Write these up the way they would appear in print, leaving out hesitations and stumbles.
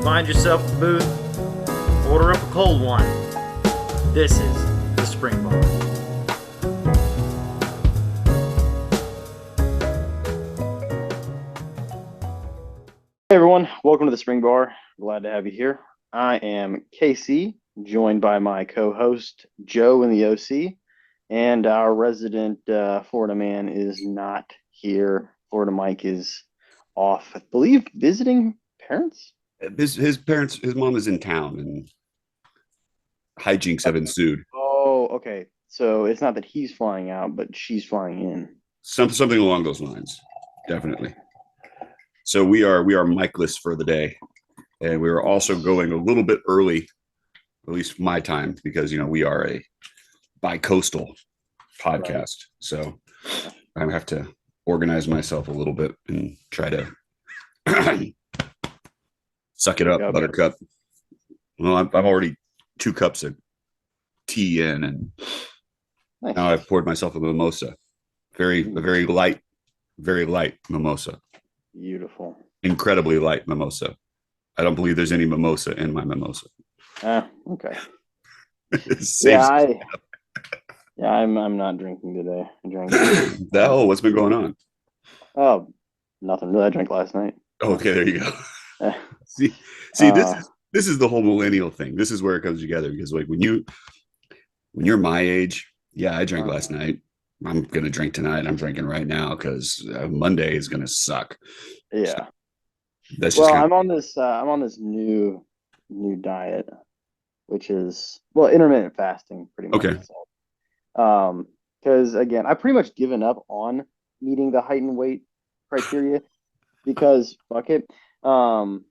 Find yourself a booth, order up a cold one. This is the Spring Bar. Hey everyone, welcome to the Spring Bar. Glad to have you here. I am Casey, joined by my co-host Joe in the OC, and our resident Florida man is not here. Florida Mike is off, I believe, visiting parents. His parents, his mom is in town, and hijinks have ensued. Oh, okay. So it's not that he's flying out, but she's flying in. Something along those lines, definitely. So we are Mikeless for the day, and we are also going a little bit early, at least my time, because we are a bi-coastal podcast. Right. So I have to organize myself a little bit and try to suck it up, Yep. Buttercup. Well, I'm already 2 cups of tea in, and Nice. now I've poured myself a mimosa. A very light mimosa. Beautiful. Incredibly light mimosa. I don't believe there's any mimosa in my mimosa. Okay. Safe. I'm not drinking today. I drank. The hell, what's been going on? Oh, nothing really. I drank last night. Oh, okay, there you go. Eh, See, this is the whole millennial thing. This is where it comes together, because like when you're my age, yeah, I drank last night. I'm gonna drink tonight. I'm drinking right now because Monday is gonna suck. So yeah. that's just Well, kind I'm on this new diet, which is intermittent fasting, pretty of much. okay. Because again, I've pretty much given up on meeting the height and weight criteria because fuck it. Um,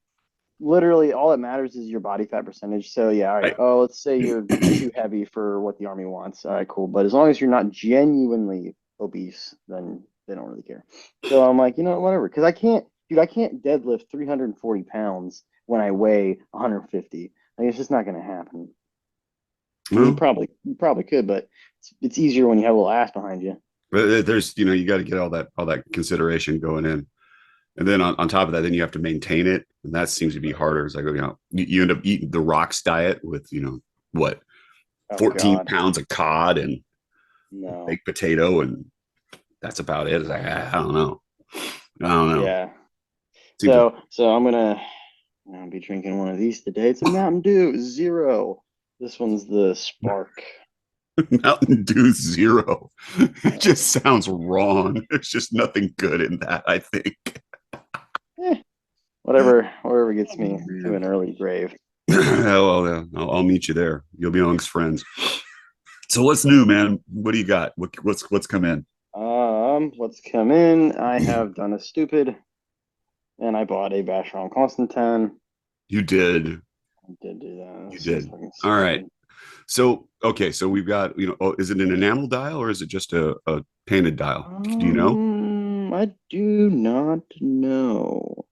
Literally all that matters is your body fat percentage. So yeah, all right. Right. Oh, let's say you're too heavy for what the army wants. All right, cool. But as long as you're not genuinely obese, then they don't really care. So I'm like, whatever. Because I can't deadlift 340 pounds when I weigh 150. Like it's just not gonna happen. I mean, Well, you probably could, but it's easier when you have a little ass behind you. but there's you got to get all that consideration going in. And then on top of that, then you have to maintain it. And that seems to be harder. It's like, you end up eating the rocks diet with, what, Oh 14 God, pounds of cod and no. baked potato. And that's about it. It's like, I don't know. I don't know. Yeah. Seems like So I'm gonna be drinking one of these today. It's a Mountain Dew Zero. This one's the Spark. Mountain Dew Zero. It Uh, just sounds wrong. There's just nothing good in that, I think. eh, whatever gets Oh, me to man. an early grave. Well, yeah, I'll meet you there. You'll be amongst friends. So what's new, man? What do you got? What's come in? What's come in? I have done a stupid, and I bought a Vacheron Constantin. You did. I did do that. You It's so did. fucking All right. stupid. So, okay. So we've got, is it an enamel dial or is it just a painted dial? Do you know? I do not know.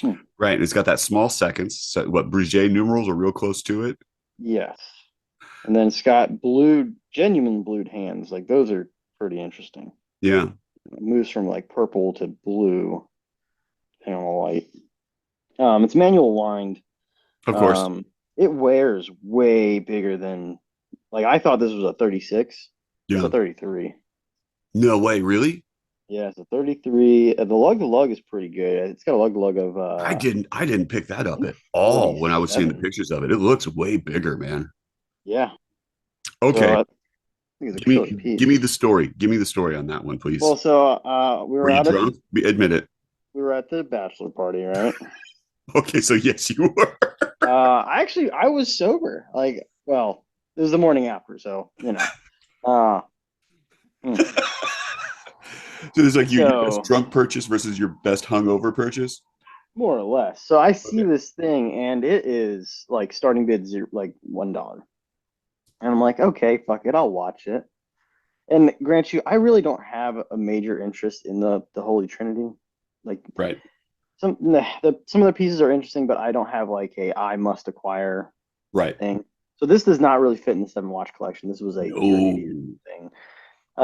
Hmm. Right. And it's got that small seconds. So what, Breguet numerals are real close to it? Yes. And then it's got genuine blued hands. Like those are pretty interesting. Yeah. It moves from like purple to blue, depending on the light. It's manual wind. Of course. Um, it wears way bigger than like I thought this was a 36. It's a Yeah. 33. No way. Really? Yeah, it's a 33. The lug to lug is pretty good. It's got a lug to lug of I didn't pick that I up think at all when I was seeing the 47. pictures of it. It looks way bigger, man. Yeah. So Okay. I think it's a Give killer me give me piece. the story. Give me the story on that one, Well, please. so Were you drunk? Admit it. we were at the bachelor party, right? Okay, so yes, you were. I was sober. Like, well, it was the morning after, so Uh, mm. So there's like your best So drunk purchase versus your best hungover purchase. more or less. So I see Okay. this thing, and it is like starting bid zero, like $1, and I'm like, okay, fuck it, I'll watch it. And grant you, I really don't have a major interest in the Holy Trinity. Like Right. some of the pieces are interesting, but I don't have like a I must acquire Right. thing. So this does not really fit in the seven watch collection. This was a you're an idiot No. thing.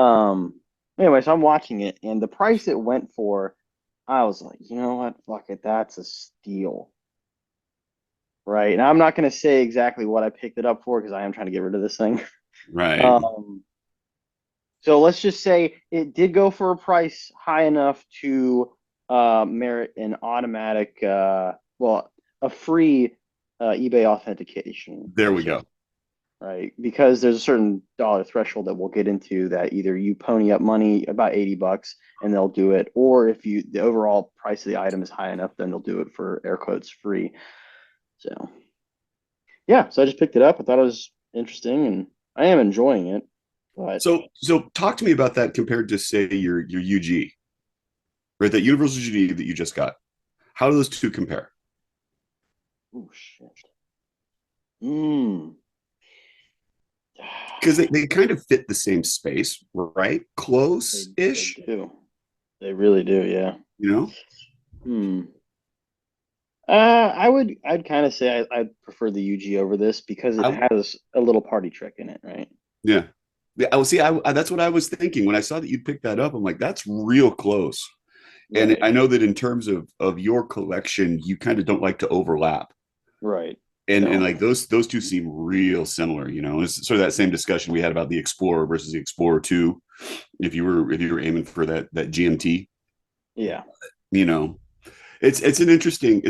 Um. Anyway, so I'm watching it, and the price it went for, I was like, you know what? Fuck it, that's a steal. right. And I'm not going to say exactly what I picked it up for because I am trying to get rid of this thing. Right. Um, so let's just say it did go for a price high enough to merit an automatic, well, a free eBay authentication. There Let's we just go. right because there's a certain dollar threshold that we'll get into that either you pony up money about $80 and they'll do it, or if you the overall price of the item is high enough, then they'll do it for air quotes free. So yeah, so I just picked it up. I thought it was interesting and I am enjoying it. But So talk to me about that compared to say your UG, right? That Universal GD that you just got. How do those two compare? oh shit. Mm. Because they kind of fit the same space, right? They Close-ish, do. They really do, yeah. you know? Hmm. I'd kind of say I'd prefer the UG over this because it I has a little party trick in it, right? Yeah. Yeah, I was see. That's what I was thinking when I saw that you picked that up. I'm like, that's real close. And Right. I know that in terms of your collection, you kind of don't like to overlap. Right. And Don't. like those two seem real similar. It's sort of that same discussion we had about the Explorer versus the Explorer 2. If you were aiming for that GMT, Yeah. you know, it's an interesting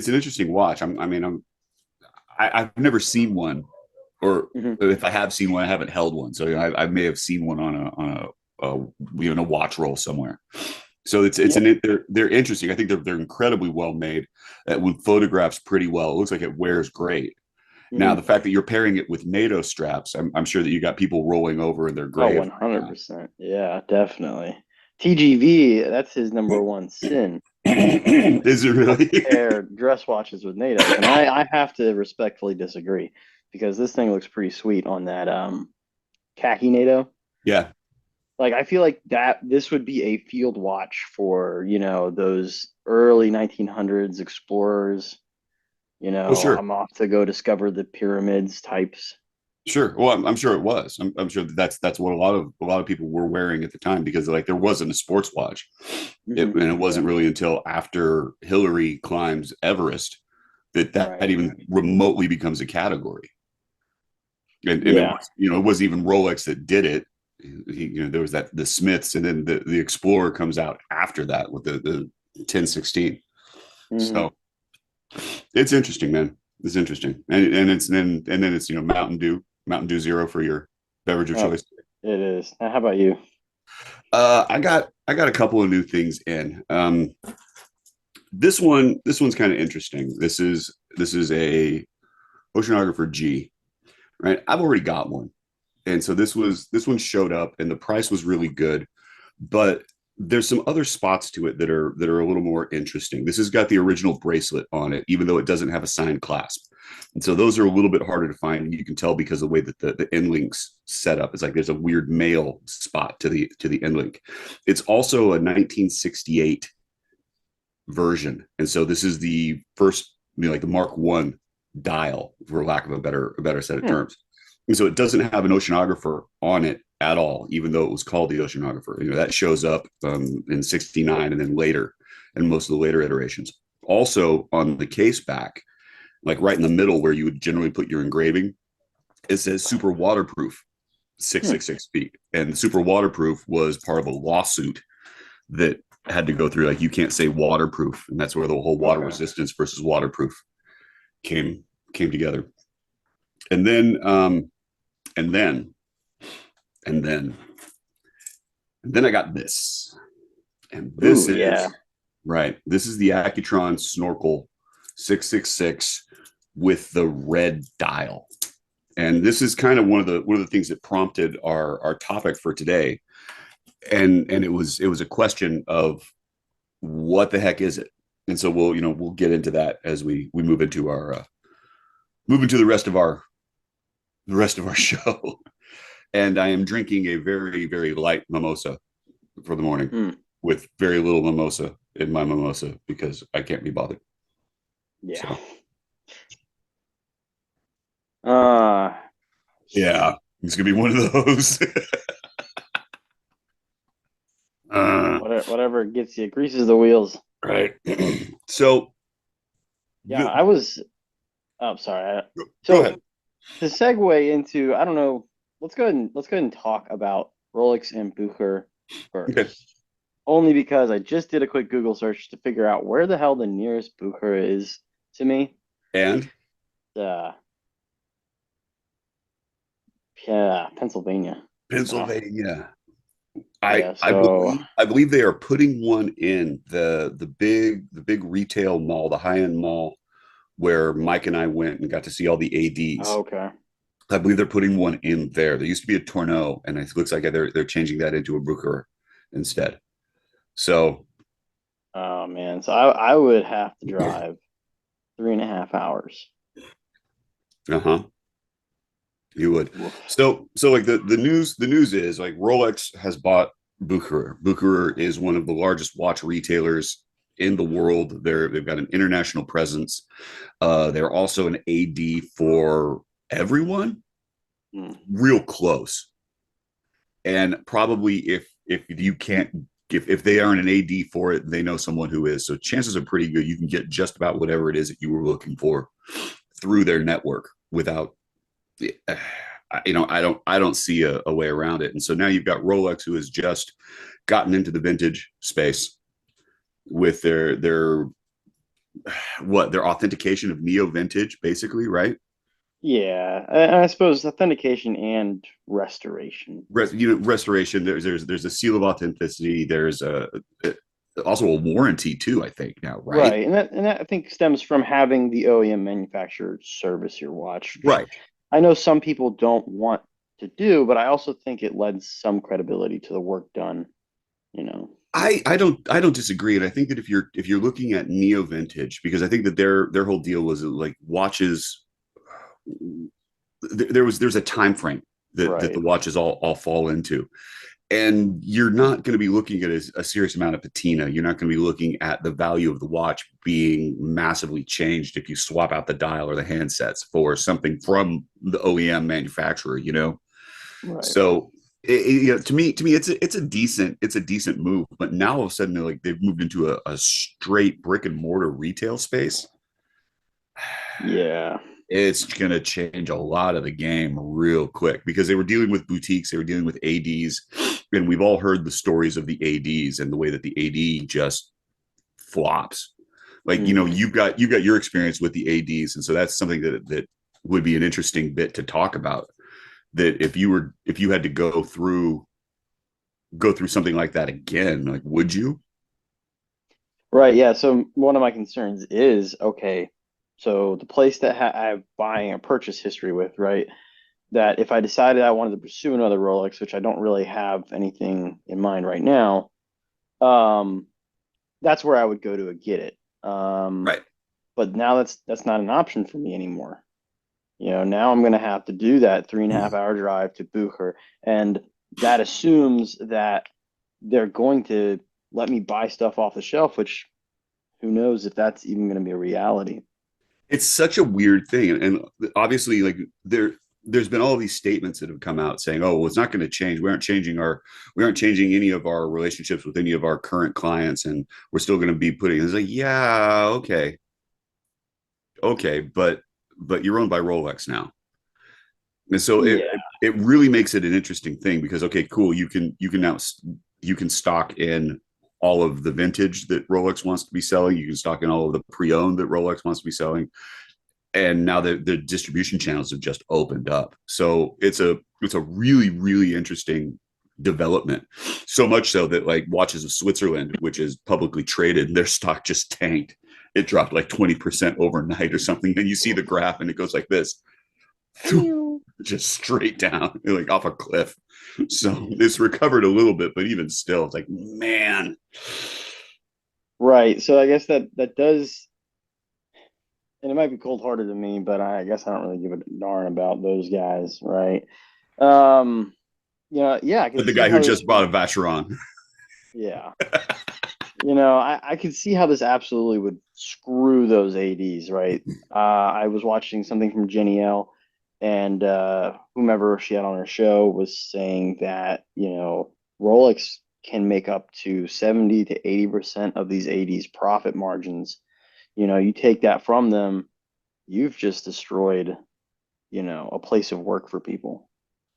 watch. I've never seen one, or Hmm. if I have seen one, I haven't held one. So I may have seen one on a watch roll somewhere. So Yeah. they're interesting. I think they're incredibly well made. That would photographs pretty well. It looks like it wears great. Now the Hmm. fact that you're pairing it with NATO straps, I'm sure that you got people rolling over in their Oh, grave right 100%. Yeah, definitely. TGV, that's his number one sin. now. Is it He wants to really? pair dress watches with NATOs, and I have to respectfully disagree because this thing looks pretty sweet on that khaki NATO. Yeah. Like I feel like that this would be a field watch for, those early 1900s explorers, Oh, sure. I'm off to go discover the pyramids types. Sure. Well, I'm sure it was. I'm sure that's what a lot of people were wearing at the time because like there wasn't a sports watch, Hmm. and it Yeah, wasn't really until after Hillary climbs Everest that right. even remotely becomes a category. And it Yeah. was it wasn't even Rolex that did it. There was the Smiths, and then the Explorer comes out after that with the 1016. Hmm. So it's interesting, man. It's interesting, and then it's Mountain Dew Zero for your beverage of Oh, choice. it is. Now, how about you? I got a couple of new things in. This one's kind of interesting. This is a Oceanographer G, right? I've already got one, and so this one showed up, and the price was really good, but there's some other spots to it that are a little more interesting. This has got the original bracelet on it, even though it doesn't have a signed clasp. And so those are a little bit harder to find. And you can tell because of the way that the end links set up. It's like there's a weird male spot to the end link. It's also a 1968 version. And so this is the first, like the Mark One dial, for lack of a better set of Hmm. terms. And so it doesn't have an oceanographer on it at all, even though it was called the oceanographer. That shows up in '69 and then later, in most of the later iterations. Also on the case back, like right in the middle where you would generally put your engraving, it says super waterproof Hmm. 666 feet. And super waterproof was part of a lawsuit that had to go through. Like you can't say waterproof, and that's where the whole water Okay. resistance versus waterproof came together. And then and then and then and then I got this, and this Ooh, is yeah. right. This is the Accutron Snorkel 666 with the red dial. And this is kind of one of the things that prompted our topic for today. And it was a question of what the heck is it? And so we'll get into that as we move into the rest of our show. And I am drinking a very, very light mimosa for the morning Hmm. with very little mimosa in my mimosa because I can't be bothered. Yeah. So Uh, yeah, it's gonna be one of those. uh, whatever gets you greases the wheels. right. So Yeah, the, I was. Oh, sorry. Go So ahead. to segue into, I don't know, let's go ahead and talk about Rolex and Bucher Okay. first. Only because I just did a quick Google search to figure out where the hell the nearest Bucher is to me. And Uh, yeah, Pennsylvania. So Pennsylvania. I yeah, I so believe I believe they are putting one in the big retail mall, the high end mall where Mike and I went and got to see all the ADs. okay. I believe they're putting one in there. There used to be a Tourneau, and it looks like they're changing that into a Brooker instead. So, Oh man, so I would have to drive 3.5 hours. uh-huh, you would. Woof. So like the news is like Rolex has bought Bucherer. Bucherer is one of the largest watch retailers in the world. They've got an international presence. They're also an AD for everyone, Hmm. real close. And probably if you can't if they aren't an AD for it, they know someone who is. So chances are pretty good you can get just about whatever it is that you were looking for through their network without I don't see a way around it. And so now you've got Rolex who has just gotten into the vintage space with their authentication of neo vintage basically, right? Yeah, I suppose authentication and restoration. Restoration. There's a seal of authenticity. There's also a warranty too, I think now, right? Right, and that I think stems from having the OEM manufacturer service your watch, which Right. I know some people don't want to do, but I also think it lends some credibility to the work done, you know. I don't disagree, and I think that if you're looking at neo vintage, because I think that their whole deal was like watches. There's a time frame that the Right. watches all fall into, and you're not going to be looking at a serious amount of patina. You're not going to be looking at the value of the watch being massively changed if you swap out the dial or the handsets for something from the OEM manufacturer. Right. So to me, it's a decent move. But now all of a sudden, like they've moved into a straight brick and mortar retail space. Yeah. It's going to change a lot of the game real quick because they were dealing with boutiques, they were dealing with ADs, and we've all heard the stories of the ADs and the way that the AD just flops. Like Hmm. you've got your experience with the ADs, and so that's something that would be an interesting bit to talk about. That if you had to go through something like that again, like would you? Right. Yeah. So one of my concerns is, okay, so the place that I have buying a purchase history with, right? That if I decided I wanted to pursue another Rolex, which I don't really have anything in mind right now, um, that's where I would go to get it. Right. But now that's not an option for me anymore. Now I'm going to have to do that 3.5 hour drive to Bucher, and that assumes that they're going to let me buy stuff off the shelf, which who knows if that's even going to be a reality. It's such a weird thing, and obviously, like there's been all these statements that have come out saying, "Oh, well, it's not going to change. We aren't changing any of our relationships with any of our current clients, and we're still going to be putting." It's like, yeah, okay, but you're owned by Rolex now, and so it Yeah. it, it really makes it an interesting thing because okay, cool, you can now you can stock in all of the vintage that Rolex wants to be selling. You can stock in all of the pre-owned that Rolex wants to be selling, and now the distribution channels have just opened up. So it's a really really interesting development. So much so that like Watches of Switzerland, which is publicly traded, their stock just tanked. It dropped like 20% overnight or something, and you see the graph, and it goes like this, just straight down, like off a cliff. So it's recovered a little bit, but even still, it's like man. Right. So I guess that does, and it might be cold hearted to me, but I guess I don't really give a darn about those guys, right? Um, yeah, I can But the see guy who how this just bought a Vacheron, yeah. I could see how this absolutely would screw those ADs, right? I was watching something from Jenny L, and whomever she had on her show was saying that, Rolex can make up to 70 to 80% of these ADs profit margins. You take that from them, you've just destroyed, a place of work for people.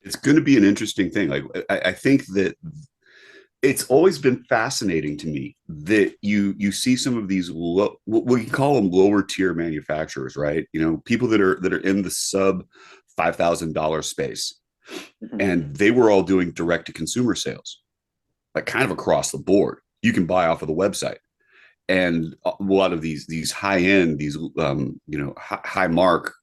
It's going to be an interesting thing. Like I think that it's always been fascinating to me that you see some of these what we call them lower tier manufacturers, right? People that are in the sub $5,000 space, Mhm. and they were all doing direct to consumer sales, like kind of across the board. You can buy off of the website, and a lot of these high end, these high mark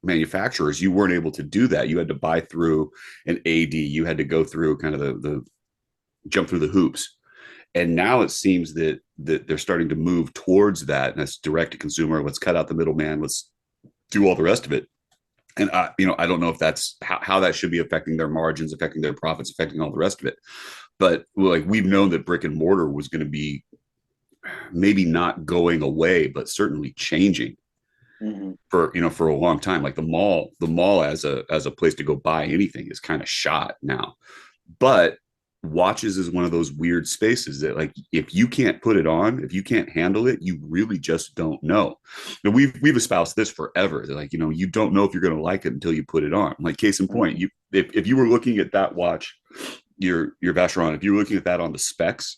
manufacturers, you weren't able to do that. You had to buy through an AD. You had to go through kind of the jump through the hoops. And now it seems that they're starting to move towards that, and that's direct to consumer. Let's cut out the middleman. Let's do all the rest of it. And I don't know if that's how that should be affecting their margins, affecting their profits, affecting all the rest of it. But like we've known that brick and mortar was going to be maybe not going away, but certainly changing Mhm. for a long time. Like the mall as a place to go buy anything is kind of shot now. But watches is one of those weird spaces that, like, if you can't put it on, if you can't handle it, you really just don't know. Now, we've espoused this forever. They're like, you don't know if you're going to like it until you put it on. Like, case in point, Mhm. if you were looking at that watch, your Vacheron, if you were looking at that on the specs,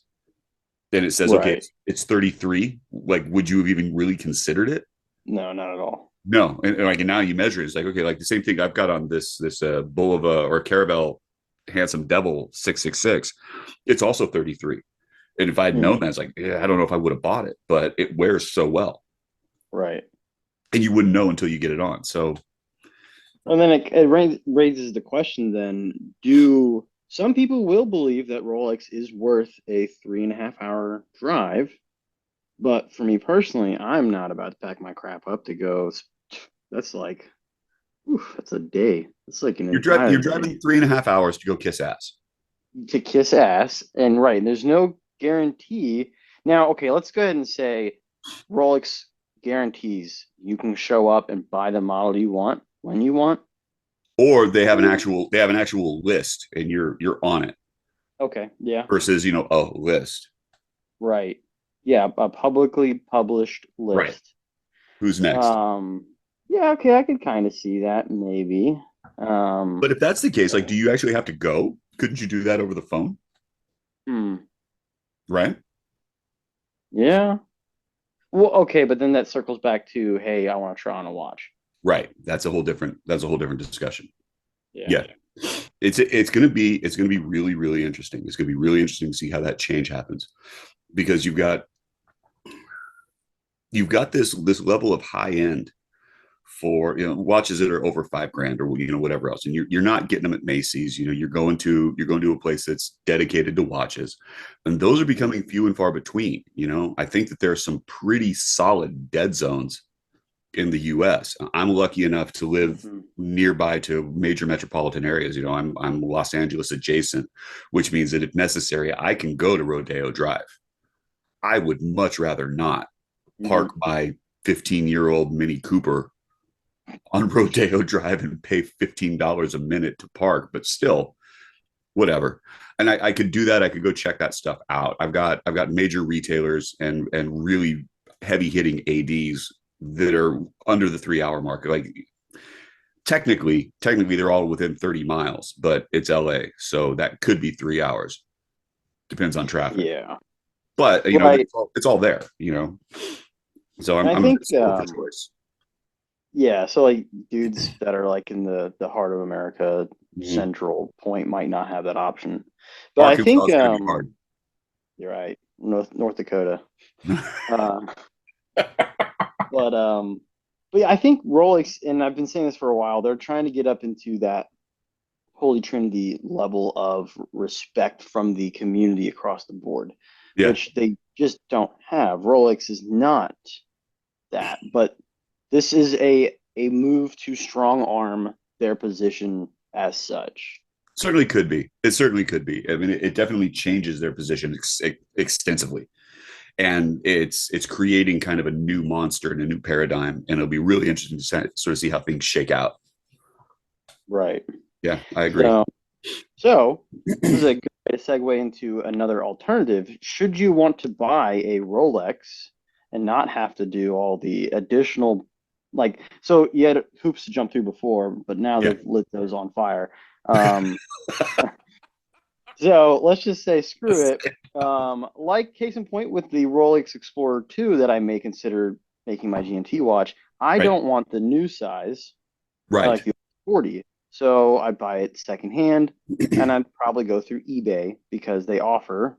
then it says, okay, Right. it's 33. Like, would you have even really considered it? No, not at all. No. And like, and now you measure it, it's like, okay, like the same thing I've got on this Bulova or Caravel Handsome Devil 666. It's also 33. And if I'd known Mhm. that, it's like, yeah, I don't know if I would have bought it, but it wears so well. Right. And you wouldn't know until you get it on. So And then it raises the question then, do some people will believe that Rolex is worth a 3.5 hour drive? But for me personally, I'm not about to pack my crap up to go. That's like, oof, that's a day. It's like an entire you're day driving 3.5 hours to go kiss ass. to kiss ass. And right, there's no guarantee. Now, okay, let's go ahead and say Rolex guarantees you can show up and buy the model you want when you want. Or they have an actual list and you're on it Okay, yeah, versus, a list. right. Yeah, a publicly published Right. list. Who's next? Um, yeah, okay, I could kind of see that maybe. But if that's the case, like, do you actually have to go? Couldn't you do that over the phone? Hmm, Right. yeah. Well, okay, but then that circles back to, hey, I want to try on a watch. Right. That's a whole different discussion. Yeah. Yeah. It's gonna be really, really interesting. It's gonna be really interesting to see how that change happens, because you've got this level of high end for watches that are over 5 grand or whatever else, and you're not getting them at Macy's. You're going to a place that's dedicated to watches, and those are becoming few and far between. I think that there are some pretty solid dead zones in the US. I'm lucky enough to live Hmm. nearby to major metropolitan areas. I'm Los Angeles adjacent, which means that if necessary, I can go to Rodeo Drive. I would much rather not park Hmm. my 15-year-old Mini Cooper on Rodeo Drive and pay $15 a minute to park, but still, whatever. And I could do that. I could go check that stuff out. I've got major retailers and really heavy hitting ADs that are under the 3 hour mark. Like, technically they're all within 30 miles, but it's LA. So that could be 3 hours. Depends on traffic. Yeah. But Right. it's all there. So And I I'm a think, bit spoiled for choice. yeah, so like dudes that are like in the heart of America, Mhm. Central Point might not have that option. But I Arkansas think is going to be hard. you're right. North Dakota. Uh, but but yeah, I think Rolex, and I've been saying this for a while, they're trying to get up into that Holy Trinity level of respect from the community across the board, Yeah, which they just don't have. Rolex is not that, but this is a move to strong arm their position as such. certainly could be. It certainly could be. I mean, it definitely changes their position extensively, and it's creating kind of a new monster and a new paradigm. And it'll be really interesting to sort of see how things shake out. Right. Yeah, I agree. So so this is a good way to segue into another alternative. Should you want to buy a Rolex and not have to do all the additional like so you had hoops to jump through before, but now Yeah, they've lit those on fire. Um, so let's just say screw it. Like case in point with the Rolex Explorer 2 that I may consider making my GMT watch, I right, don't want the new size. I right. like the 40. So I buy it secondhand and I'd probably go through eBay because they offer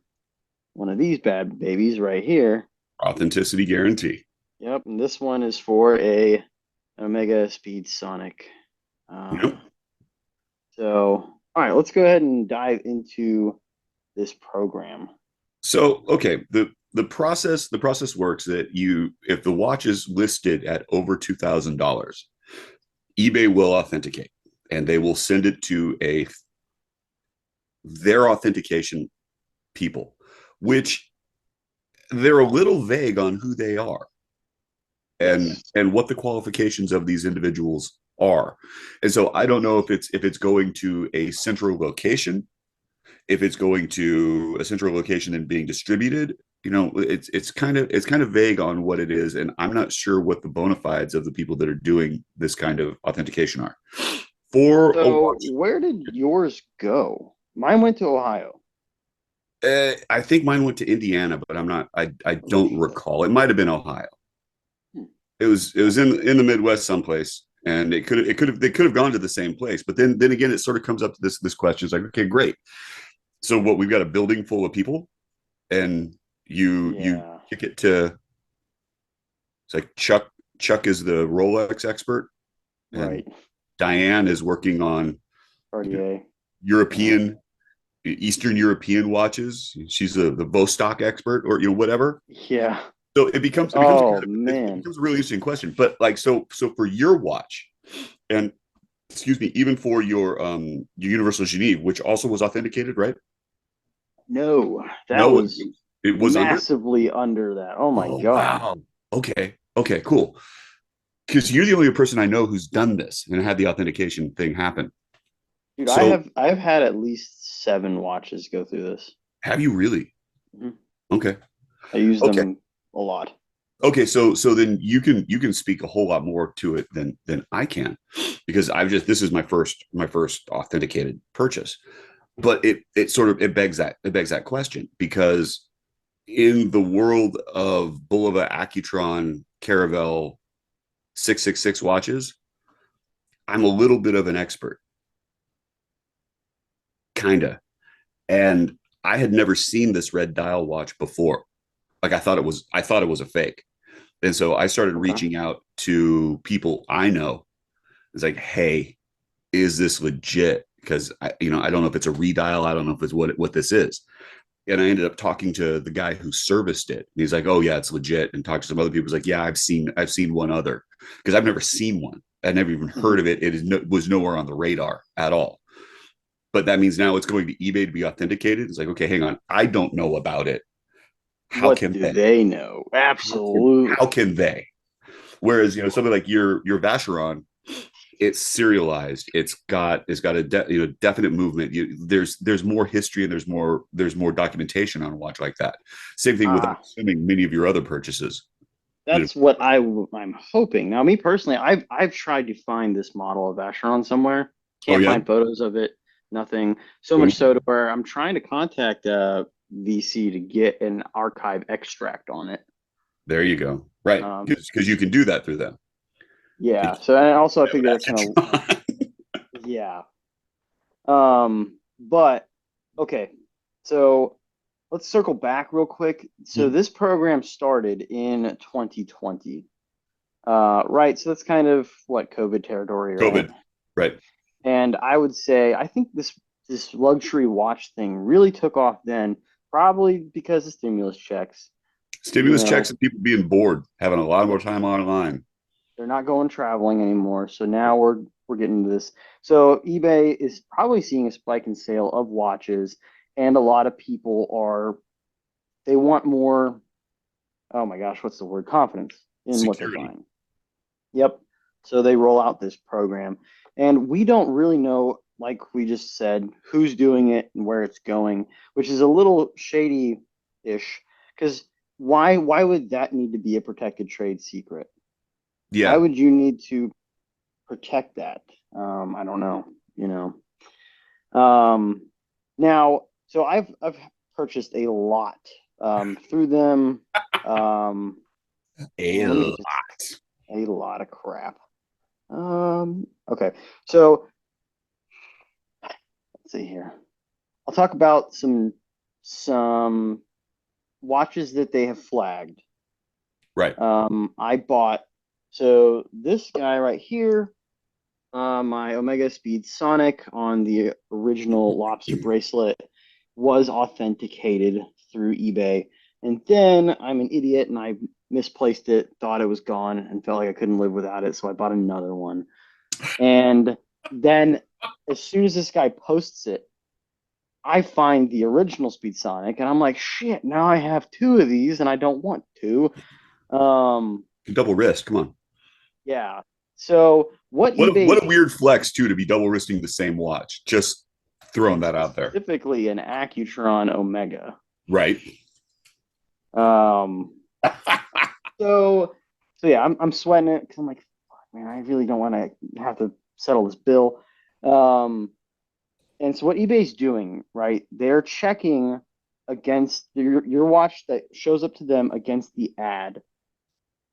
one of these bad babies right here. Authenticity guarantee. Yep, and this one is for a Omega Speed Sonic. Yep. Um, so, all right, let's go ahead and dive into this program. So, okay, the process works that you if the watch is listed at over $2,000, eBay will authenticate and they will send it to a their authentication people, which they're a little vague on who they are Yes. and what the qualifications of these individuals are. And so I don't know if it's going to a central location, if it's going to a central location and being distributed. It's kind of vague on what it is, and I'm not sure what the bona fides of the people that are doing this kind of authentication are. For a So, watch, where did yours go? Mine went to Ohio. I think mine went to Indiana, but I'm not. I Oh, don't shit. recall. It might have been Ohio. Hmm. It was in the Midwest someplace, and they could have gone to the same place. But then again, it sort of comes up to this question. It's like, okay, great. So what, we've got a building full of people, and you Yeah, kick it to, it's like Chuck is the Rolex expert, and right. Diane is working on, you know, Cartier. Yeah. European Eastern European watches. She's the Vostok expert, or whatever. Yeah. So it becomes Oh, it man. becomes a really interesting question. But like, so for your watch, and excuse me, even for your Universal Geneve, which also was authenticated, right? No, that No, was it was under. massively under that. Oh my Oh God. wow. Okay, cool. Because you're the only person I know who's done this and had the authentication thing happen. Dude, So I've had at least 7 watches go through this. have you really? Mhm. Okay. I use Okay. them a lot. Okay. So then you can speak a whole lot more to it than I can, because this is my first authenticated purchase. But it begs that question, because in the world of Bulova Accutron Caravel 666 watches, I'm a little bit of an expert, kinda. And I had never seen this red dial watch before. Like, I thought it was a fake. And so I started Okay. reaching out to people I know. It's like, hey, is this legit? Because I don't know if it's a redial. I don't know if it's what this is. And I ended up talking to the guy who serviced it. And he's like, oh yeah, it's legit. And talked to some other people. He's like, yeah, I've seen one other, because I've never seen one. I never even heard Mhm. of it. Was nowhere on the radar at all. But that means now it's going to eBay to be authenticated. It's like, okay, hang on, I don't know about it. How What can do they? they know? Absolutely. How can they? Whereas something like your Vacheron, it's serialized. It's got a definite movement. There's more history, and there's more documentation on a watch like that. Same thing with, I'm Ah, assuming, many of your other purchases. that's what I'm hoping. Now, me personally, I've tried to find this model of Vacheron somewhere. Oh Can't yeah. find photos of it. Nothing. So much Ooh, so to where I'm trying to contact VC to get an archive extract on it. there you go. Right, Um, because you can do that through them. yeah. So and also I Yeah, figure that's gonna yeah. But okay. So let's circle back real quick. So this program started in 2020. Right. So that's kind of what COVID territory, right? COVID. Right. And I would say I think this luxury watch thing really took off then, probably because of stimulus checks. You Stimulus checks know, and people being bored, having a lot more yep, time online. they're not going traveling anymore. So now we're getting into this. So eBay is probably seeing a spike in sale of watches, and a lot of people are they want more, oh my gosh, what's the word? Confidence in what they're Security. buying. Yep. So they roll out this program, and we don't really know, like we just said, who's doing it and where it's going, which is a little shady-ish. Because why would that need to be a protected trade secret? Why Yeah. would you need to protect that? I don't know, you know. Now, so I've purchased a lot through them. Um, A and let me just lot. a lot of crap. Okay. So let's see here. I'll talk about some watches that they have flagged. Right. I bought so this guy right here, my Omega Speed Sonic on the original lobster bracelet was authenticated through eBay. And then I'm an idiot and I misplaced it, thought it was gone, and felt like I couldn't live without it. So I bought another one. And then as soon as this guy posts it, I find the original Speed Sonic and I'm like, shit, now I have two of these and I don't want to. Um, Double wrist. Come on. yeah. So what What eBay a weird flex too to be double wristing the same watch. Just throwing and that out there. specifically an Accutron Omega. Right. Um, so yeah, I'm sweating it because I'm like, fuck, man, I really don't want to have to settle this bill. Um, and so what eBay's doing, right? They're checking against your watch that shows up to them against the ad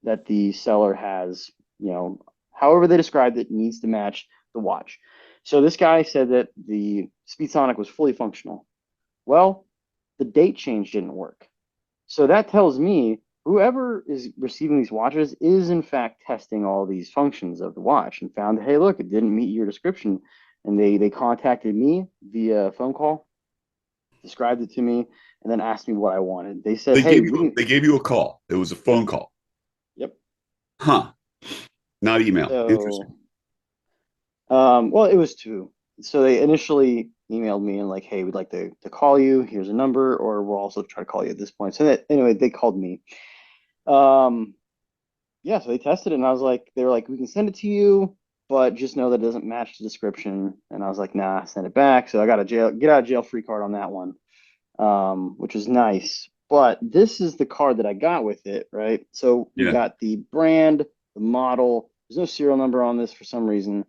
that the seller has, you know, however they described it needs to match the watch. So this guy said that the Speedsonic was fully functional. Well, the date change didn't work. So that tells me whoever is receiving these watches is in fact testing all these functions of the watch and found, hey, look, it didn't meet your description. And they contacted me via phone call, described it to me, and then asked me what I wanted. They said, hey, we can, They gave you a call. It was a yep, phone call. yep. Huh. Not email. Interesting. So well, it was two. So they initially emailed me and like, hey, we'd like to call you. Here's a number, or we'll also try to call you at this point. So that anyway, they called me. Um, yeah, so they tested it and I was like, they were like, we can send it to you, but just know that it doesn't match the description. And I was like, nah, send it back. So I got a get out of jail free card on that one, which was nice. But this is the card that I got with it, right? So we Yeah. got the brand, the model. There's no serial number on this for some reason.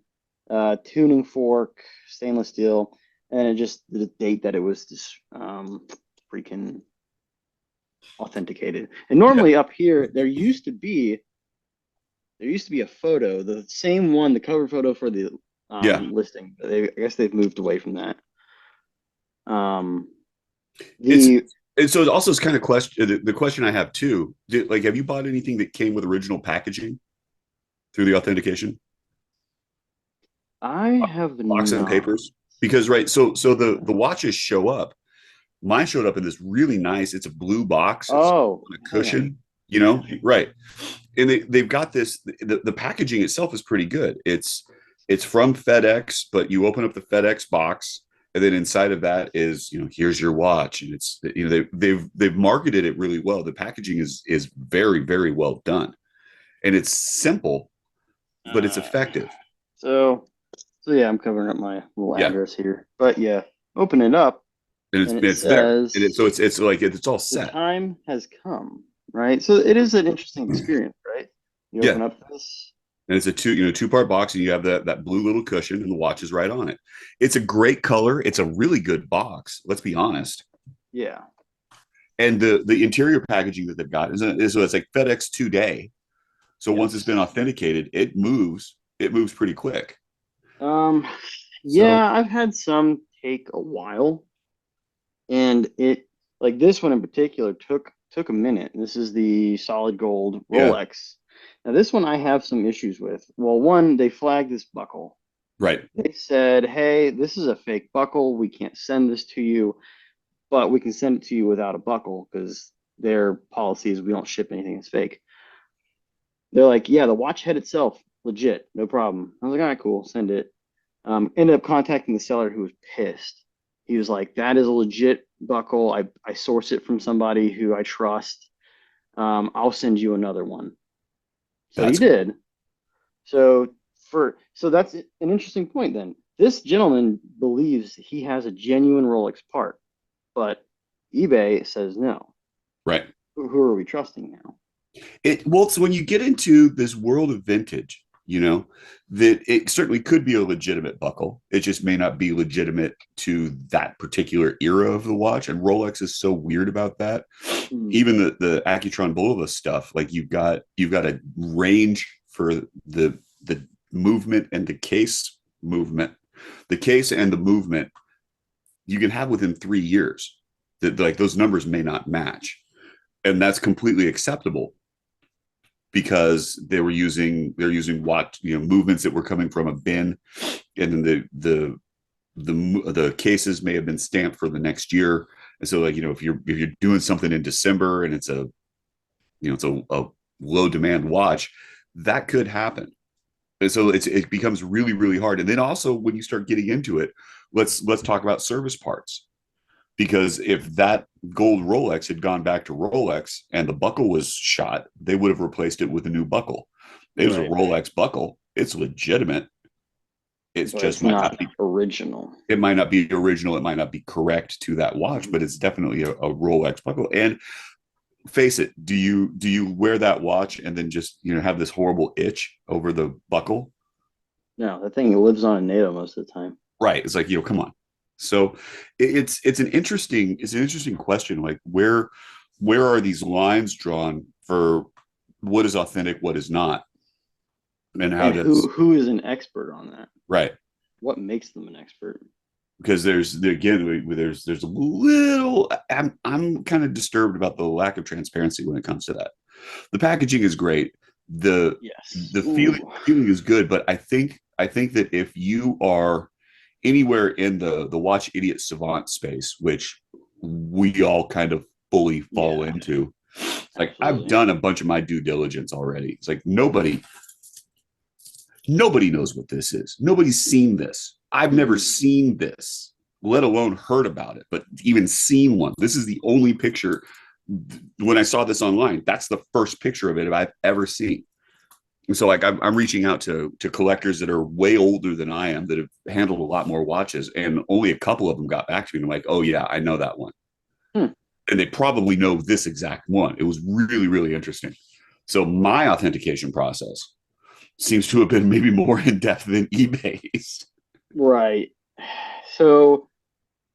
Tuning fork, stainless steel, and it just the date that it was just freaking authenticated. And Yeah. normally up here, there used to be a photo, the same one, the cover photo for the Yeah. listing. I guess they've moved away from that. Um, It's the and so it also is kind of question the question I have too. Like, have you bought anything that came with original packaging through the authentication? I have Box and not. papers? Because right, so the watches show up. Mine showed up in this really nice, it's a blue box, it's Oh, on a hang on. cushion, right. And they've got this, the packaging itself is pretty good. It's from FedEx, but you open up the FedEx box, and then inside of that is, here's your watch. And it's, they've marketed it really well. The packaging is very, very well done. And it's simple, but it's Uh, effective. so so yeah, I'm covering up my little Yeah. address here. But yeah, open it up And and it it's there. And says it's like it's all the set. time has come, right? So it is an interesting experience, right? You Yeah. open up this. And it's a two-part box, and you have that blue little cushion, and the watch is right on it. It's a great color. It's a really good box. Let's be honest. Yeah. And the interior packaging that they've got is so it's like FedEx 2 day. So once it's been Yes. authenticated, it moves. It moves pretty quick. Um, So yeah, I've had some take a while, and it like this one in particular took a minute. This is the solid gold yeah, Rolex. Now this one I have some issues with. Well, one, they flagged this buckle. right. They said, "Hey, this is a fake buckle. We can't send this to you, but we can send it to you without a buckle because their policy is we don't ship anything that's fake." They're like, "Yeah, the watch head itself, legit, no problem." I was like, "All right, cool, send it." Ended up contacting the seller who was pissed. He was like, "That is a legit buckle. I source it from somebody who I trust. I'll send you another one." So he That's did. So that's an interesting point then. This gentleman believes he has a genuine Rolex part, but eBay says no. right. Who are we trusting now? It's when you get into this world of vintage, that it certainly could be a legitimate buckle. It just may not be legitimate to that particular era of the watch. And Rolex is so weird about that. Mm, Even the Accutron Bulova stuff, like you've got a range for the movement and the case movement. The case and the movement you can have within 3 years. That like those numbers may not match. And that's completely acceptable because they're using what movements that were coming from a bin, and then the cases may have been stamped for the next year. And so, like, if you're doing something in December and it's a low demand watch, that could happen. And so it becomes really really hard. And then also when you start getting into it, let's talk about service parts, because if that gold Rolex had gone back to Rolex and the buckle was shot, they would have replaced it with a new buckle. It was a right, Rolex buckle. It's legitimate. It's but just it's might not not be. original. It might not be original. It might not be correct to that watch, but it's definitely a Rolex buckle. And face it, do you wear that watch and then just have this horrible itch over the buckle? No, the thing lives on in NATO most of the time. Right. It's like, come on. So it's an interesting question. Like where are these lines drawn for what is authentic, what is not, and how And who does who is an expert on that? right? What makes them an expert? Because there's a little. I'm kind of disturbed about the lack of transparency when it comes to that. The packaging is great. The Yes. the feeling Ooh. feeling is good, but I think that if you are anywhere in the watch idiot savant space, which we all kind of fully fall Yeah, into, like I've absolutely. done a bunch of my due diligence already. It's like nobody knows what this is. Nobody's seen this. I've never Mhm. seen this, let alone heard about it, but even seen one. This is the only picture. When I saw this online, that's the first picture of it I've ever seen. And so, like, I'm reaching out to collectors that are way older than I am, that have handled a lot more watches, and only a couple of them got back to me. And I'm like, oh yeah, I know that one, Hmm. and they probably know this exact one. It was really really interesting. So my authentication process seems to have been maybe more in depth than eBay's. Right. So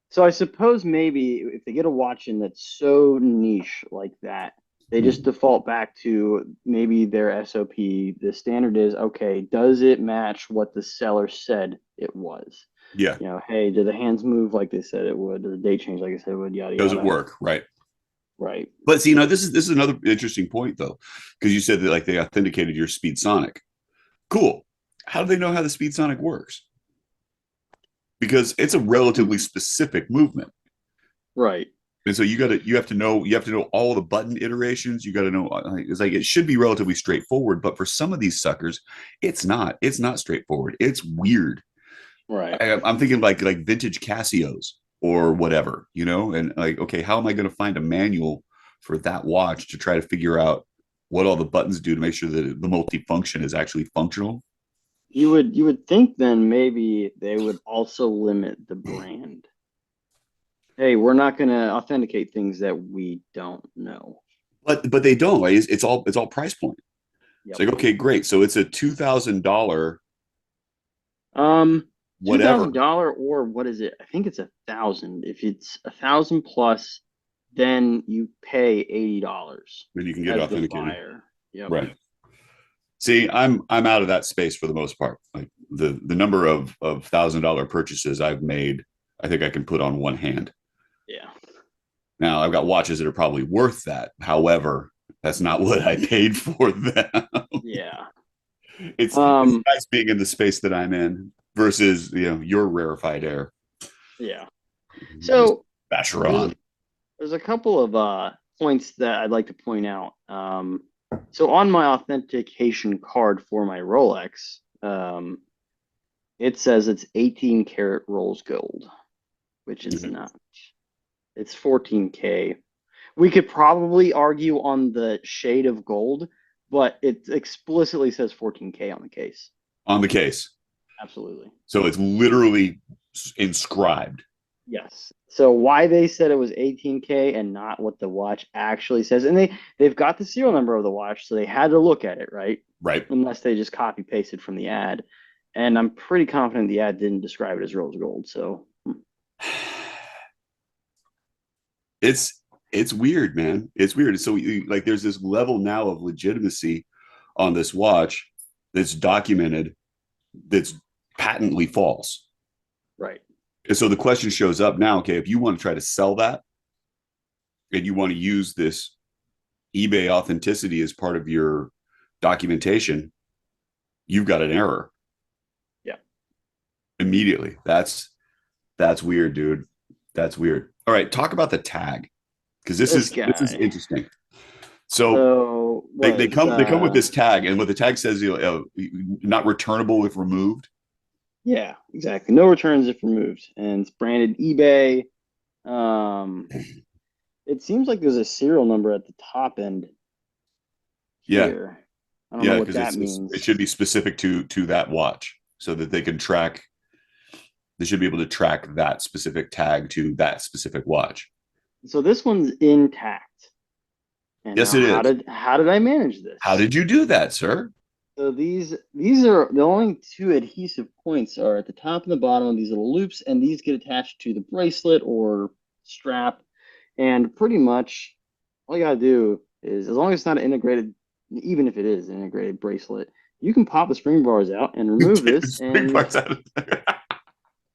so I suppose maybe if they get a watch in that's so niche like that, they just default back to maybe their SOP. The standard is, okay, does it match what the seller said it was? Yeah, Hey, do the hands move like they said it would? Do the date change like I said it would? Yada does it yada. work? Right. Right. But see, this is another interesting point though, because you said that like they authenticated your Speed Sonic. Cool. How do they know how the Speed Sonic works? Because it's a relatively specific movement. Right. And so you have to know all the button iterations. You got to know, it's like it should be relatively straightforward, but for some of these suckers, it's not straightforward. It's weird. Right. I'm thinking like vintage Casios or whatever, and like, okay, how am I going to find a manual for that watch to try to figure out what all the buttons do to make sure that the multifunction is actually functional? You would think then maybe they would also limit the brand. Hey, we're not going to authenticate things that we don't know. But they don't. Right? It's all price point. It's Yep. like, okay, great. So it's a $2,000 Two whatever. thousand dollar or what is it? I think it's 1,000. If it's 1,000 plus, then you pay $80 Then you can get it as the authenticated. buyer. Yep. Right. See, I'm out of that space for the most part. Like the number of $1,000 purchases I've made, I think I can put on one hand. Yeah. Now I've got watches that are probably worth that. However, that's not what I paid for them. Yeah. It's Um. nice being in the space that I'm in versus your rarefied air. Yeah. Just So there's Vacheron. there's a couple of points that I'd like to point out. So on my authentication card for my Rolex, it says it's 18 karat rose gold, which is Mhm. not. It's 14K. We could probably argue on the shade of gold, but it explicitly says 14K on the case. On the case. Absolutely. So it's literally inscribed. Yes. So why they said it was 18K and not what the watch actually says, and they've got the serial number of the watch, so they had to look at it, right? Right. Unless they just copy pasted from the ad. And I'm pretty confident the ad didn't describe it as rose gold. So It's weird, man. It's weird. So like there's this level now of legitimacy on this watch that's documented, that's patently false. right. And so the question shows up now, okay, if you want to try to sell that and you want to use this eBay authenticity as part of your documentation, you've got an error Yeah. immediately. That's weird, dude. That's weird. All right, talk about the tag, because This this is guy. interesting. So So they, what they it's come they come with this tag, and what the tag says, not returnable if removed. yeah, exactly. No returns if removed. And it's branded eBay. Um it seems like there's a serial number at the top end Yeah, here. I don't know yeah, what because that it means. should be specific to that watch, so that they can track. They should be able to track that specific tag to that specific watch. So this one's intact. And Yes, now it how is. did how did I manage How this? did you do that, sir? So these are the only two adhesive points are at the top and the bottom of these little loops, and these get attached to the bracelet or strap. And pretty much all you gotta do is, as long as it's not an integrated, even if it is an integrated bracelet, you can pop the spring bars out and remove Take the this, spring parts out of there.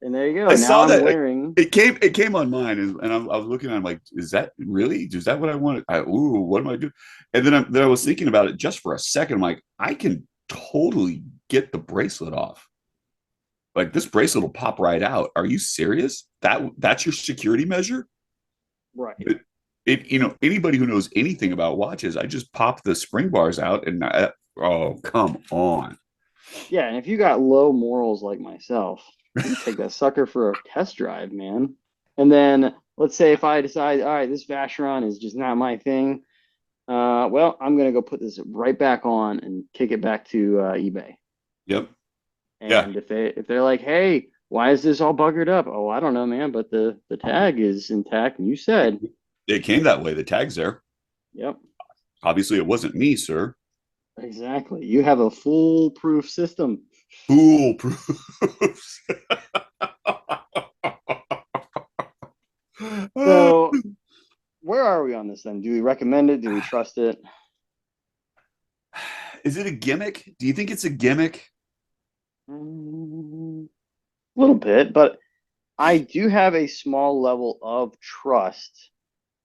and there you go. I Now saw I'm that. wearing, It came on mine, and I was looking at it, I'm like, is that really? Is that what I wanted? Ooh, what am I doing? And then I was thinking about it just for a second. I'm like, I can totally get the bracelet off. Like this bracelet will pop right out. Are you serious? That's your security measure? right. But anybody who knows anything about watches, I just pop the spring bars out, and oh, come on. Yeah, and if you got low morals like myself, you can take that sucker for a test drive, man. And then let's say if I decide, all right, this Vacheron is just not my thing, well, I'm gonna go put this right back on and kick it back to eBay. Yep. Yeah. And if they're like, hey, why is this all buggered up? Oh, I don't know, man, but the tag is intact, and you said, It came that way. The tag's there. yep, Obviously, it wasn't me, sir. exactly. You have a foolproof system. Foolproof. So where are we on this then? Do we recommend it? Do we trust it? Is it a gimmick? Do you think it's a gimmick? A little bit, but I do have a small level of trust,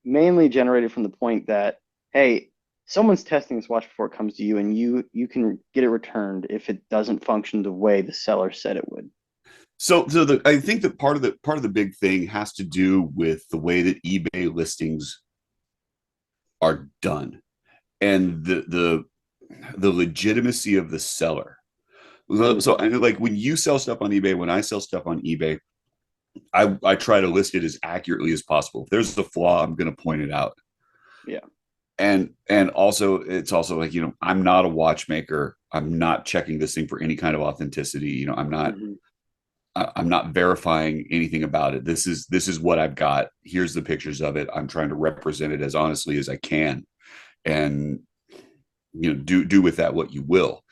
mainly generated from the point that, hey, someone's testing this watch before it comes to you, and you can get it returned if it doesn't function the way the seller said it would. So I think that part of the big thing has to do with the way that eBay listings are done, and the legitimacy of the seller. So Mm-hmm. I like when you sell stuff on eBay, when I sell stuff on eBay, I try to list it as accurately as possible. If there's a flaw, I'm going to point it out. Yeah. And also, it's also like, I'm not a watchmaker. I'm not checking this thing for any kind of authenticity. Mm-hmm. I'm not verifying anything about it. This is what I've got. Here's the pictures of it. I'm trying to represent it as honestly as I can, and do with that what you will.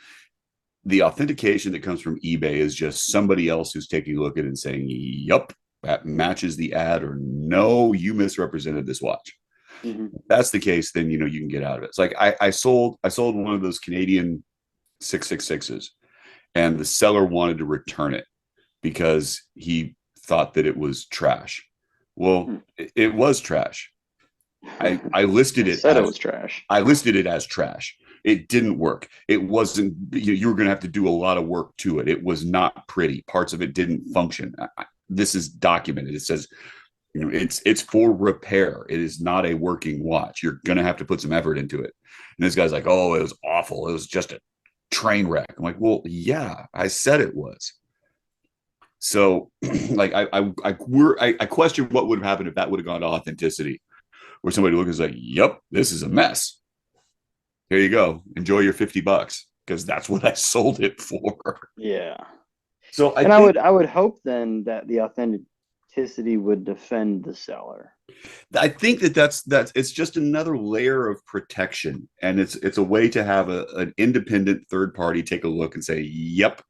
The authentication that comes from eBay is just somebody else who's taking a look at it and saying, "Yup, that matches the ad," or "No, you misrepresented this watch." Mm-hmm. If that's the case, then you can get out of it. It's like I sold one of those Canadian 666s, and the seller wanted to return it because he thought that it was trash. Well, it was trash. I listed I it said it as was trash. I listed it as trash. It didn't work. It wasn't. You were going to have to do a lot of work to it. It was not pretty. Parts of it didn't function. This is documented. It says it's for repair. It is not a working watch. You're going to have to put some effort into it. And this guy's like, "Oh, it was awful. It was just a train wreck." I'm like, "Well, yeah, I said it was." So, like, I question what would have happened if that would have gone to authenticity, where somebody looks like, "Yep, this is a mess. Here you go. Enjoy your $50 because that's what I sold it for." Yeah. So I And think I would hope then that the authenticity would defend the seller. I think that's it's just another layer of protection, and it's a way to have an independent third party take a look and say, "Yep,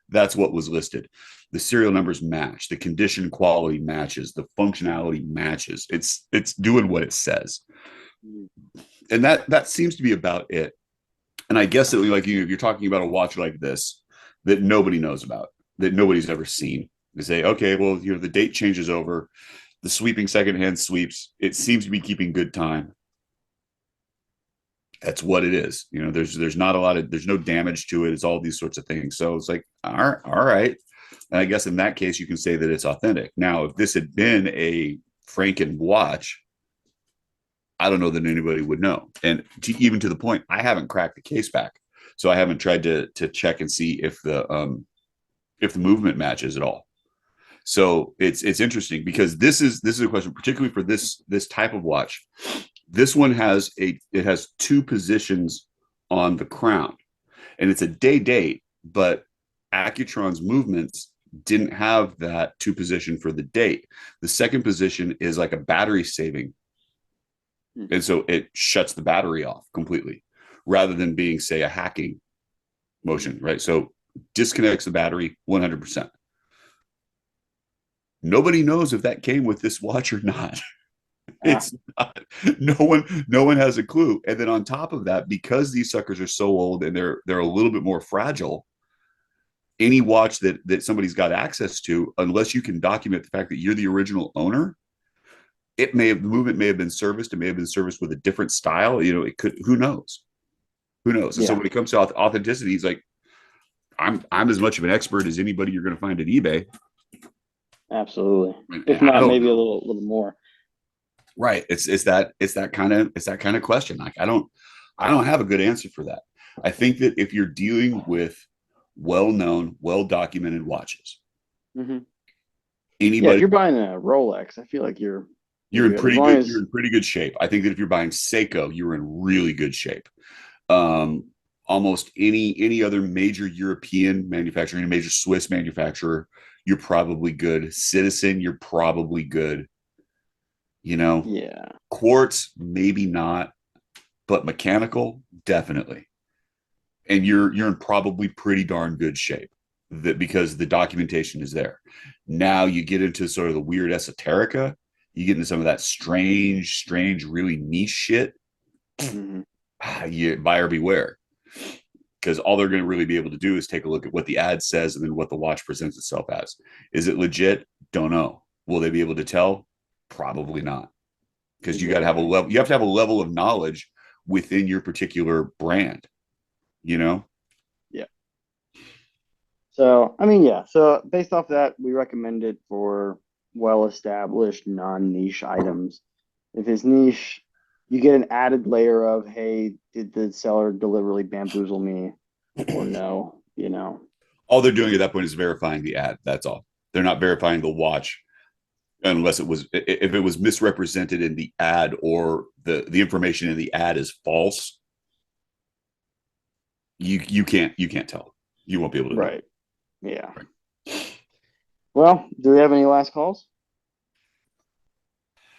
that's what was listed. The serial numbers match, the condition quality matches, the functionality matches. It's doing what it says." And that seems to be about it. And I guess that like you're talking about a watch like this that nobody knows about, that nobody's ever seen. They say, okay, well, the date changes over, the sweeping secondhand sweeps. It seems to be keeping good time. That's what it is. There's not a lot of there's no damage to it. It's all these sorts of things. So it's like, all right. And I guess in that case, you can say that it's authentic. Now, if this had been a Franken watch, I don't know that anybody would know. And even to the point, I haven't cracked the case back, so I haven't tried to check and see if the movement matches at all. So it's interesting because this is a question, particularly for this type of watch. This one has two positions on the crown, and it's a day date, but Accutron's movements didn't have that two position for the date. The second position is like a battery saving. And so it shuts the battery off completely rather than being, say, a hacking motion, right? So disconnects the battery 100%. Nobody knows if that came with this watch or not. It's not, no one has a clue. And then on top of that, because these suckers are so old and they're a little bit more fragile, any watch that somebody's got access to, unless you can document the fact that you're the original owner, the movement may have been serviced. It may have been serviced with a different style. It could. Who knows? Who knows? And so when it comes to authenticity, he's like, I'm as much of an expert as anybody you're going to find at eBay. Absolutely. If not, maybe a little more. Right. It's that kind of question. Like I don't have a good answer for that. I think that if you're dealing with well-known, well-documented watches, anybody, if you're buying a Rolex, I feel like you're in pretty good shape. I think that if you're buying Seiko, you're in really good shape. Almost any other major European manufacturer, any major Swiss manufacturer, you're probably good. Citizen, you're probably good. Quartz, maybe not, but mechanical, definitely. And you're in probably pretty darn good shape because the documentation is there. Now you get into sort of the weird esoterica. You get into some of that strange, really niche shit. Buyer beware. Because all they're going to really be able to do is take a look at what the ad says and then what the watch presents itself as. Is it legit? Don't know. Will they be able to tell? Probably not. Because you got to have a level. You have to have a level of knowledge within your particular brand. Yeah. So So based off that, we recommend it for well-established non-niche items. If it's niche, you get an added layer of, hey, did the seller deliberately bamboozle me or no? All they're doing at that point is verifying the ad. That's all. They're not verifying the watch unless if it was misrepresented in the ad or the information in the ad is false. You can't tell. You won't be able to. Right. Yeah. Right. Well, do we have any last calls?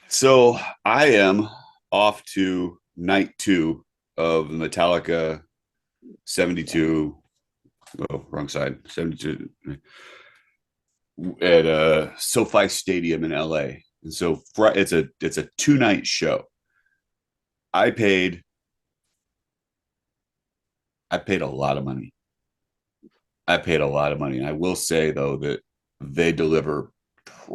So I am off to night 2 of Metallica 72. Oh, wrong side. 72 at SoFi Stadium in LA. And so it's a 2-night show. I paid a lot of money. And I will say though that they deliver. It's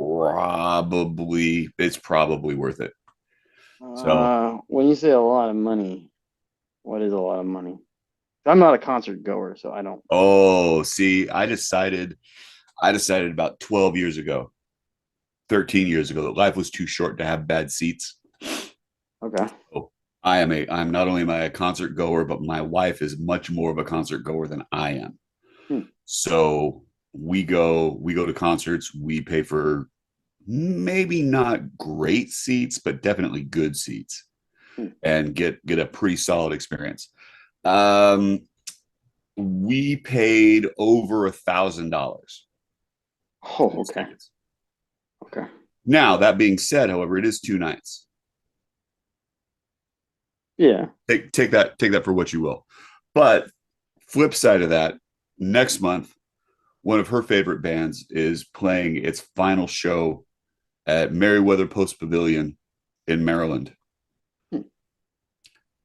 probably worth it. So when you say a lot of money, what is a lot of money? I'm not a concert goer, so I don't. Oh, see, I decided about 12 years ago, 13 years ago, that life was too short to have bad seats. Okay. So I'm not only am I a concert goer, but my wife is much more of a concert goer than I am. So we go to concerts. We pay for maybe not great seats, but definitely good seats, and get a pretty solid experience. We paid over $1,000. Oh, okay. Okay. Now, that being said, however, it is 2 nights. Yeah. Take that for what you will. But flip side of that, next month, one of her favorite bands is playing its final show at Merriweather Post Pavilion in Maryland. Hmm.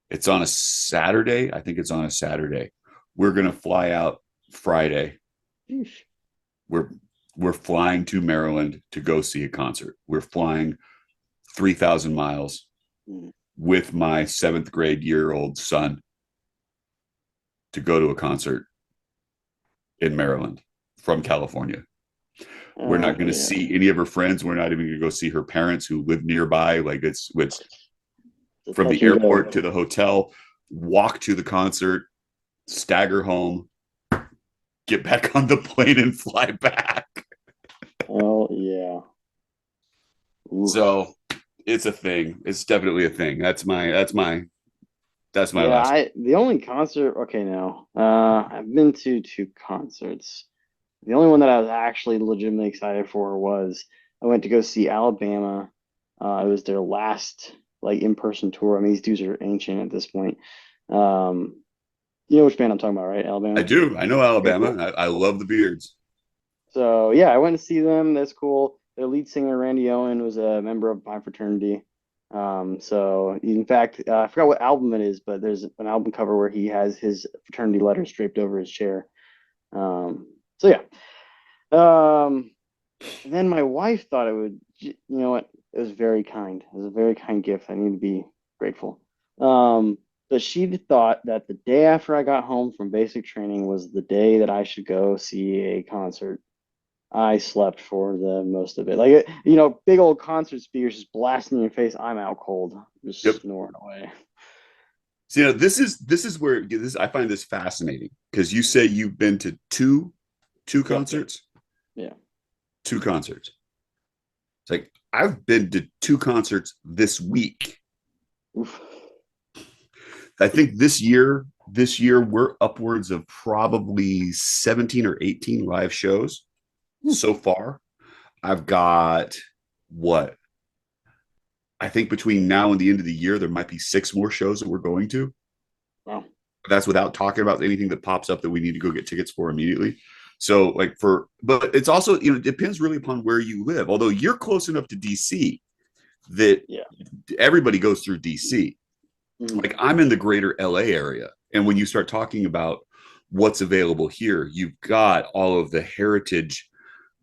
It's on a Saturday. I think it's on a Saturday. We're gonna fly out Friday. Sheesh. We're we're flying to Maryland to go see a concert. We're flying 3,000 miles Hmm. with my seventh grade year old son to go to a concert in Maryland from California. We're not going to Yeah. see any of her friends. We're not even going to go see her parents who live nearby. Like it's It's a from the touch and airport go. to the hotel, walk to the concert, stagger home, get back on the plane and fly back. Oh yeah. Oof. So it's a thing. It's definitely a thing. That's my Yeah, last. I the only concert, okay, now. I've been to two concerts. The only one that I was actually legitimately excited for was I went to go see Alabama. It was their last like in-person tour. I mean, these dudes are ancient at this point. Um, you know which band I'm talking about, right? I Alabama. do. I know Okay, Alabama. cool. I love the beards. So yeah, I went to see them. That's cool. Their lead singer Randy Owen was a member of my fraternity. So in fact, I forgot what album it is, but there's an album cover where he has his fraternity letters draped over his chair. So yeah. Um, and then my wife thought it would, you know what? It was very kind. It was a very kind gift. I need to be grateful. Um, but she thought that the day after I got home from basic training was the day that I should go see a concert. I slept for the most of it. Like, big old concert speakers just blasting in your face. I'm out cold, Yep. just snoring away. So, this is where this I find this fascinating because you say you've been to two Yep. concerts, Yeah. two concerts. It's like I've been to two concerts this week. Oof. I think this year we're upwards of probably 17 or 18 live shows Hmm. so far. I've got what I think between now and the end of the year there might be six more shows that we're going to. Wow. That's without talking about anything that pops up that we need to go get tickets for immediately. So but it's also, it depends really upon where you live. Although you're close enough to DC that Yeah. everybody goes through DC. Mhm. Like I'm in the greater LA area. And when you start talking about what's available here, you've got all of the heritage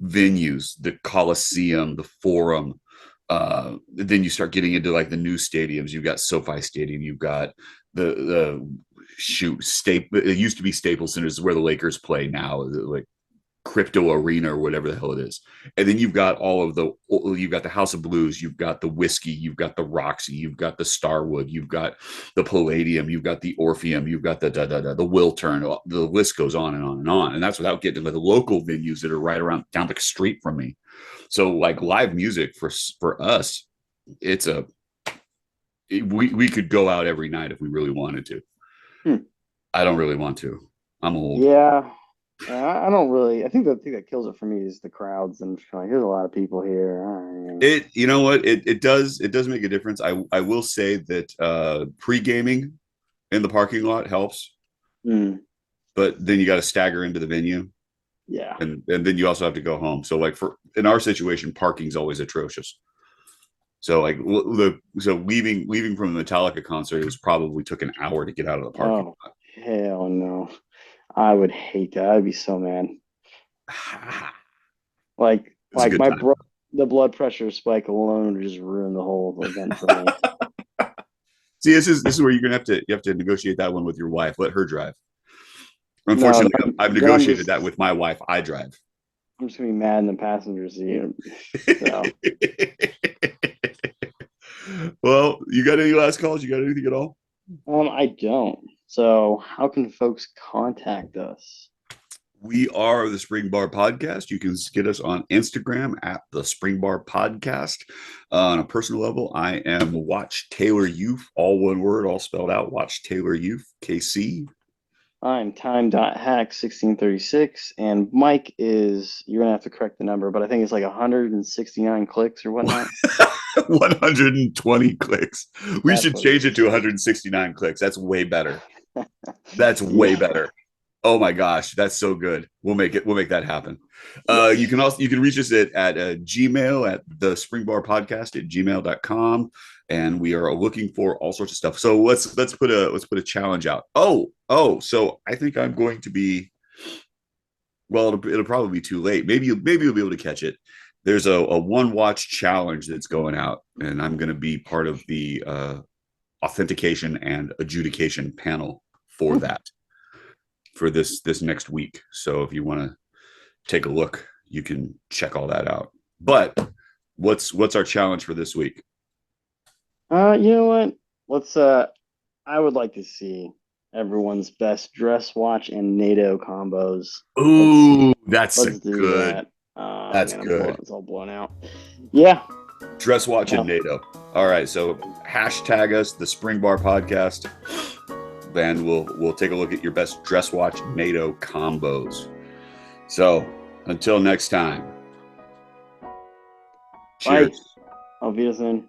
venues, the Coliseum, the Forum. Then you start getting into like the new stadiums. You've got SoFi Stadium. You've got the shoot Staple. It used to be Staples Center, is where the Lakers play now. Like Crypto Arena or whatever the hell it is. And then you've got the House of Blues, you've got the Whiskey, you've got the Roxy, you've got the Starwood, you've got the Palladium, you've got the Orpheum, you've got the Wiltern. The list goes on and on and on. And that's without getting to the local venues that are right around down the street from me. So like live music for us, it's a we could go out every night if we really wanted to. Hmm. I don't really want to. I'm old. Yeah. I don't really. I think the thing that kills it for me is the crowds and like, there's a lot of people here. You know what, it does make a difference. I will say that pre-gaming in the parking lot helps, Mm, but then you got to stagger into the venue, yeah. and then you also have to go home. So like for in our situation, parking's always atrocious. So like leaving from the Metallica concert, it was probably took an hour to get out of the parking Oh, hell no. I would hate that. I'd be so mad. lot. Like, It was a good time. the blood pressure spike alone would just ruin the whole event for me. See, this is where you have to negotiate that one with your wife. Let her drive. No, Unfortunately, I've then negotiated that with my wife. I drive. I'm just gonna be mad in the passenger seat. So, Well, you got any last calls? You got anything at all? I don't. So, how can folks contact us? We are the Spring Bar Podcast. You can get us on Instagram at the Spring Bar Podcast. On a personal level, I am Watch Taylor Youth, all one word, all spelled out. Watch Taylor Youth, KC. I'm time.hack1636, and Mike is, you're gonna have to correct the number, but I think it's like 169 clicks or whatnot. 120 clicks. We That's should what it change it is. to 169 clicks. That's way better. That's way Yeah. better. Oh my gosh, that's so good. We'll make that happen. You Yes. can also, you can reach us at Gmail at the Springbar Podcast at gmail.com. And we are looking for all sorts of stuff. So let's put a challenge out. So I think I'm going to be, well, it'll probably be too late. Maybe you'll be able to catch it. There's a one watch challenge that's going out, and I'm going to be part of the authentication and adjudication panel for that for this next week. So if you want to take a look, you can check all that out. But what's our challenge for this week? You know what? Let's I would like to see everyone's best dress watch and NATO combos. Ooh, that's a Let's do good. that. That's Man, good. it's all blown out. Yeah. Dress watch and Well, NATO. All right, so hashtag us the Spring Bar Podcast, and we'll take a look at your best dress watch NATO combos. So until next time, bye. cheers. Auf Wiedersehen.